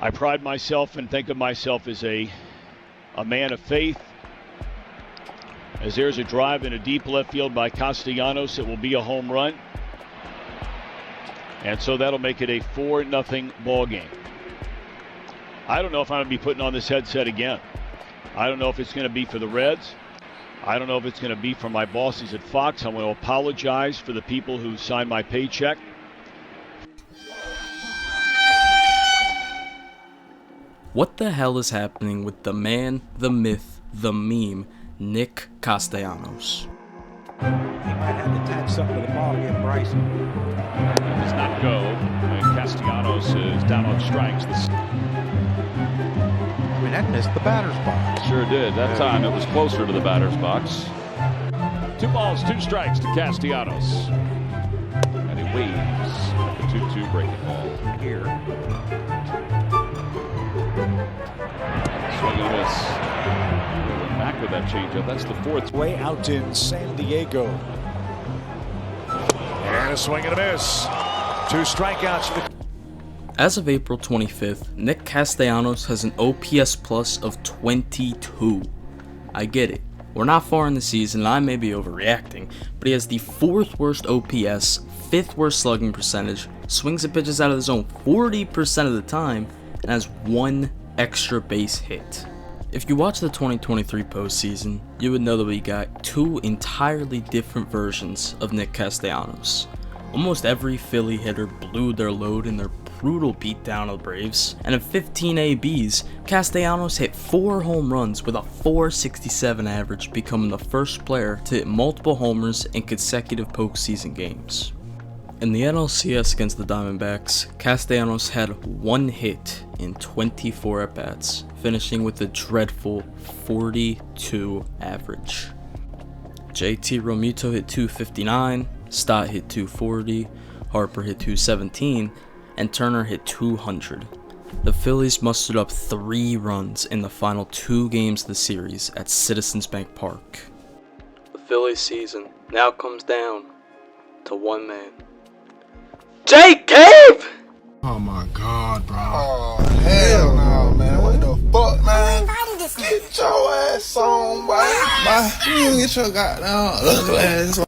I pride myself and think of myself as a man of faith. As there's a drive in a deep left field by Castellanos, it will be a home run. And so that'll make it a 4-0 ball game. I don't know if I'm going to be putting on this headset again. I don't know if it's going to be for the Reds. I don't know if it's going to be for my bosses at Fox. I want to apologize for the people who signed my paycheck. What the hell is happening with the man, the myth, the meme, Nick Castellanos? He might have to attach something to the ball again, Bryson. Does not go. And Castellanos is down on strikes. I mean, that missed the batter's box. Sure did. That time it was closer to the batter's box. 2 balls, 2 strikes to Castellanos. And he waves the 2-2 breaking ball. Here. Swing and a miss. Went back with that changeup. That's the 4th. Way out in San Diego. And a swing and a miss. 2 strikeouts for the... As of April 25th, Nick Castellanos has an OPS plus of 22. I get it. We're not far in the season and I may be overreacting, but he has the 4th worst OPS, 5th worst slugging percentage, swings and pitches out of the zone 40% of the time, and has 1 extra base hit. If you watch the 2023 postseason, you would know that we got 2 entirely different versions of Nick Castellanos. Almost every Philly hitter blew their load in their brutal beatdown of the Braves, and in 15 ABs, Castellanos hit 4 home runs with a .467 average, becoming the first player to hit multiple homers in consecutive postseason games. In the NLCS against the Diamondbacks, Castellanos had 1 hit in 24 at-bats, finishing with a dreadful .42 average. JT Realmuto hit .259, Stott hit .240, Harper hit .217, and Turner hit .200. The Phillies mustered up 3 runs in the final 2 games of the series at Citizens Bank Park. The Phillies season now comes down to one man. Jake Cave! Oh my god, bro. Oh, hell no, man. What the fuck, man? Get your ass on, boy. You get your goddamn ugly ass on.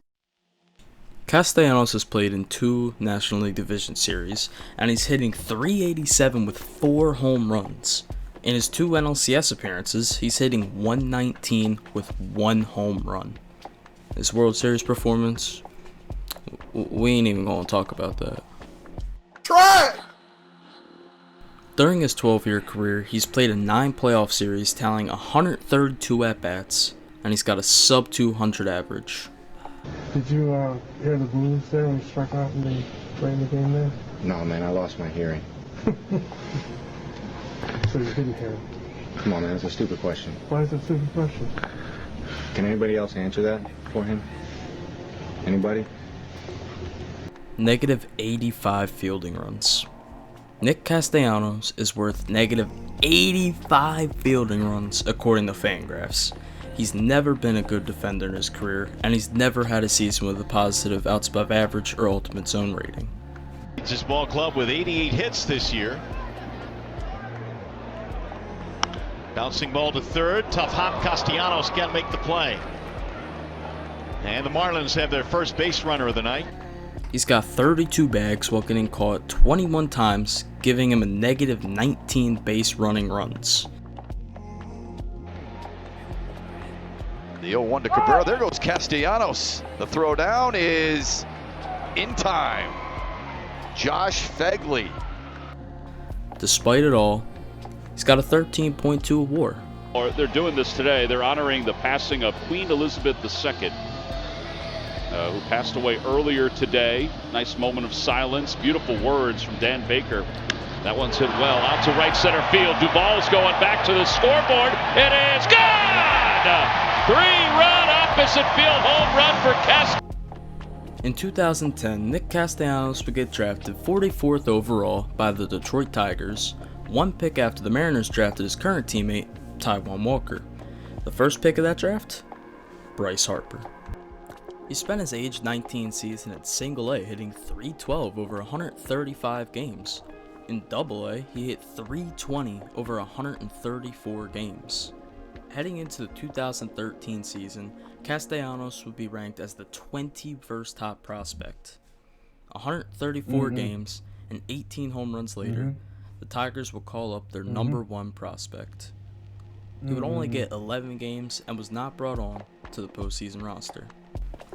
Castellanos has played in 2 National League Division Series, and he's hitting .387 with 4 home runs. In his 2 NLCS appearances, he's hitting .119 with 1 home run. His World Series performance, we ain't even gonna talk about that. Try it. During his 12-year career, he's played in 9 playoff series, tallying 132 at-bats, and he's got a sub-200 average. Did you hear the blues there when you struck out and they played the game there? No, man, I lost my hearing. So you didn't hear it? Come on, man, that's a stupid question. Why is it a stupid question? Can anybody else answer that for him? Anybody? Negative 85 fielding runs. Nick Castellanos is worth negative 85 fielding runs according to Fangraphs. He's never been a good defender in his career, and he's never had a season with a positive outs above average or ultimate zone rating. It's his ball club with 88 hits this year. Bouncing ball to third. Tough hop. Castellanos can't make the play. And the Marlins have their first base runner of the night. He's got 32 bags while getting caught 21 times, giving him a negative 19 base running runs. The 0-1 to Cabrera. There goes Castellanos. The throw down is in time. Josh Fegley. Despite it all, he's got a 13.2 WAR. They're doing this today. They're honoring the passing of Queen Elizabeth II, who passed away earlier today. Nice moment of silence. Beautiful words from Dan Baker. That one's hit well out to right center field. Duvall's going back to the scoreboard. It is gone! 3-run opposite field home run for Castellanos. In 2010, Nick Castellanos would get drafted 44th overall by the Detroit Tigers, 1 pick after the Mariners drafted his current teammate, Taijuan Walker. The first pick of that draft? Bryce Harper. He spent his age 19 season at Single A, hitting .312 over 135 games. In AA, he hit .320 over 134 games. Heading into the 2013 season, Castellanos would be ranked as the 21st top prospect. 134 games and 18 home runs later, the Tigers would call up their number one prospect. He would only get 11 games and was not brought on to the postseason roster.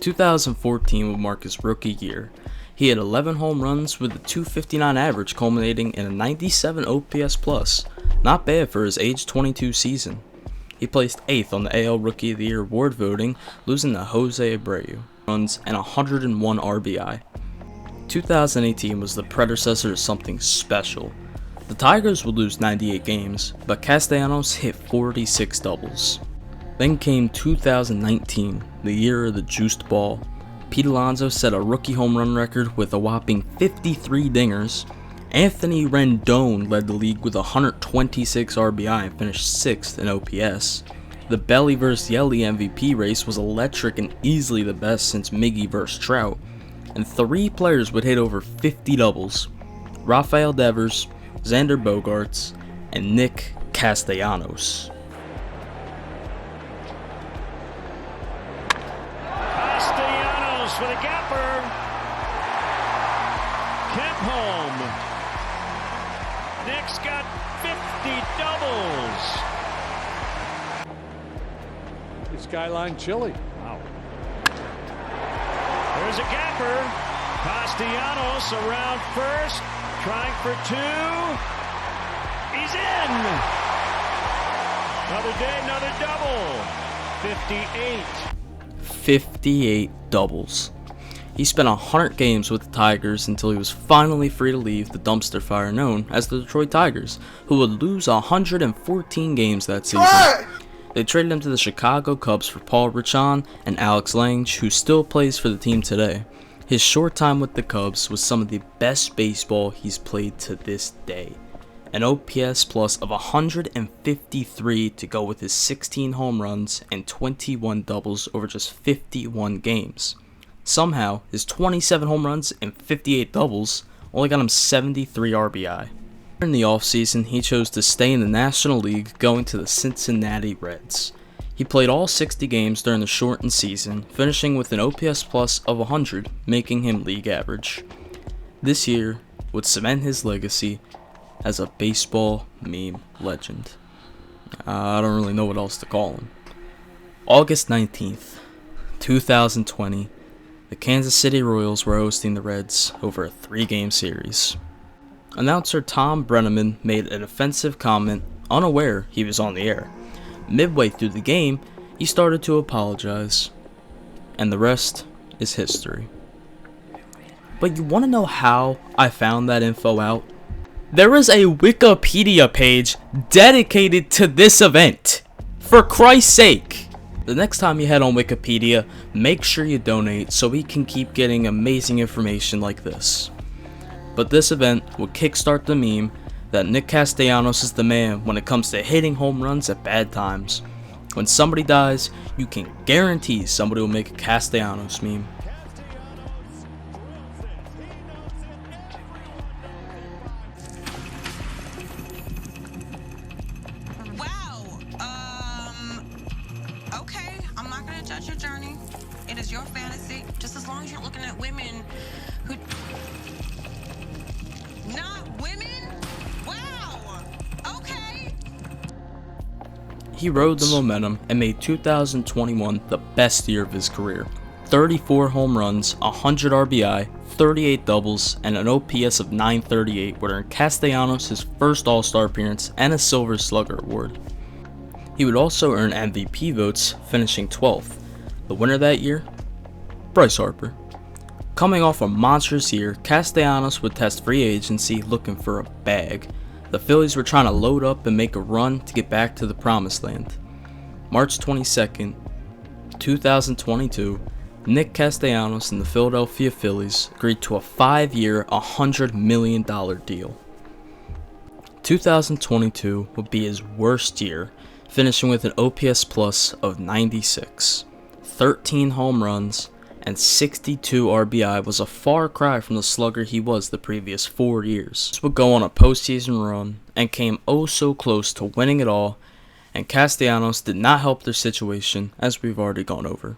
2014 would mark his rookie year. He had 11 home runs with a .259 average culminating in a 97 OPS plus. Not bad for his age 22 season. He placed 8th on the AL Rookie of the Year award voting, losing to Jose Abreu. Runs and 101 RBI. 2018 was the predecessor to something special. The Tigers would lose 98 games, but Castellanos hit 46 doubles. Then came 2019, the year of the juiced ball. Pete Alonso set a rookie home run record with a whopping 53 dingers. Anthony Rendon led the league with 126 RBI and finished 6th in OPS. The Belly vs. Yelly MVP race was electric and easily the best since Miggy vs. Trout. And 3 players would hit over 50 doubles: Rafael Devers, Xander Bogaerts, and Nick Castellanos. Castellanos for the gapper. Kemp home. Nick's got 50 doubles. It's Skyline Chili. Wow. There's a gapper. Castellanos around first, trying for 2. He's in. Another day, another double. 58 doubles. He spent 100 games with the Tigers until he was finally free to leave the dumpster fire known as the Detroit Tigers, who would lose 114 games that season. They traded him to the Chicago Cubs for Paul Richan and Alex Lange, who still plays for the team today. His short time with the Cubs was some of the best baseball he's played to this day. An OPS plus of 153 to go with his 16 home runs and 21 doubles over just 51 games. Somehow, his 27 home runs and 58 doubles only got him 73 RBI. In the offseason, he chose to stay in the National League, going to the Cincinnati Reds. He played all 60 games during the shortened season, finishing with an OPS plus of 100, making him league average. This year would cement his legacy as a baseball meme legend. I don't really know what else to call him. August 19th, 2020, the Kansas City Royals were hosting the Reds over a 3-game series. Announcer Tom Brenneman made an offensive comment, unaware he was on the air. Midway through the game, he started to apologize, and the rest is history. But you want to know how I found that info out? There is a Wikipedia page dedicated to this event. For Christ's sake! The next time you head on Wikipedia, make sure you donate so we can keep getting amazing information like this. But this event will kickstart the meme that Nick Castellanos is the man when it comes to hitting home runs at bad times. When somebody dies, you can guarantee somebody will make a Castellanos meme. Okay, I'm not gonna judge your journey. It is your fantasy, just as long as you're looking at women who... Not women? Wow! Okay! He rode the momentum and made 2021 the best year of his career. 34 home runs, 100 RBI, 38 doubles, and an OPS of 938 would earn Castellanos his first All-Star appearance and a Silver Slugger award. He would also earn MVP votes, finishing 12th. The winner that year? Bryce Harper. Coming off a monstrous year, Castellanos would test free agency looking for a bag. The Phillies were trying to load up and make a run to get back to the promised land. March 22nd, 2022, Nick Castellanos and the Philadelphia Phillies agreed to a 5-year, $100 million deal. 2022 would be his worst year, finishing with an OPS plus of 96, 13 home runs, and 62 RBI was a far cry from the slugger he was the previous 4 years. This would go on a postseason run and came oh so close to winning it all, and Castellanos did not help their situation, as we've already gone over.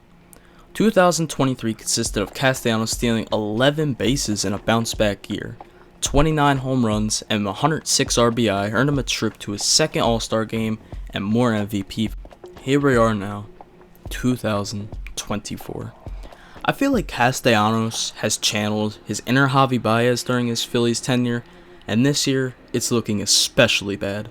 2023 consisted of Castellanos stealing 11 bases in a bounce-back year. 29 home runs and 106 RBI earned him a trip to his second All-Star game and more MVP. Here we are now, 2024. I feel like Castellanos has channeled his inner Javi Baez during his Phillies tenure, and this year it's looking especially bad.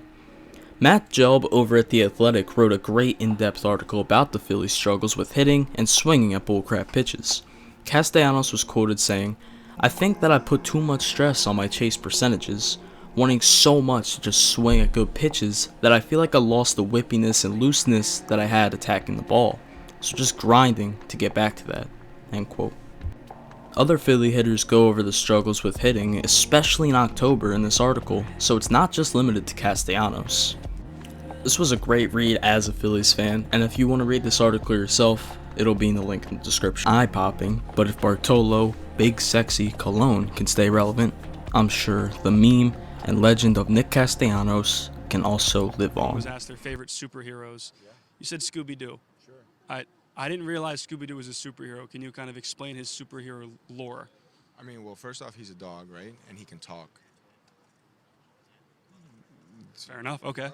Matt Gelb over at The Athletic wrote a great in-depth article about the Phillies' struggles with hitting and swinging at bullcrap pitches. Castellanos was quoted saying, "I think that I put too much stress on my chase percentages, wanting so much to just swing at good pitches that I feel like I lost the whippiness and looseness that I had attacking the ball, so just grinding to get back to that." End quote. Other Philly hitters go over the struggles with hitting, especially in October in this article, so it's not just limited to Castellanos. This was a great read as a Phillies fan, and if you want to read this article yourself, it'll be in the link in the description. Eye-popping, but if Bartolo, Big Sexy Cologne can stay relevant, I'm sure the meme and legend of Nick Castellanos can also live on. Was asked their favorite superheroes. You said Scooby-Doo. Sure. I didn't realize Scooby-Doo was a superhero. Can you kind of explain his superhero lore? I mean, well, first off, he's a dog, right? And he can talk. Fair enough. Okay.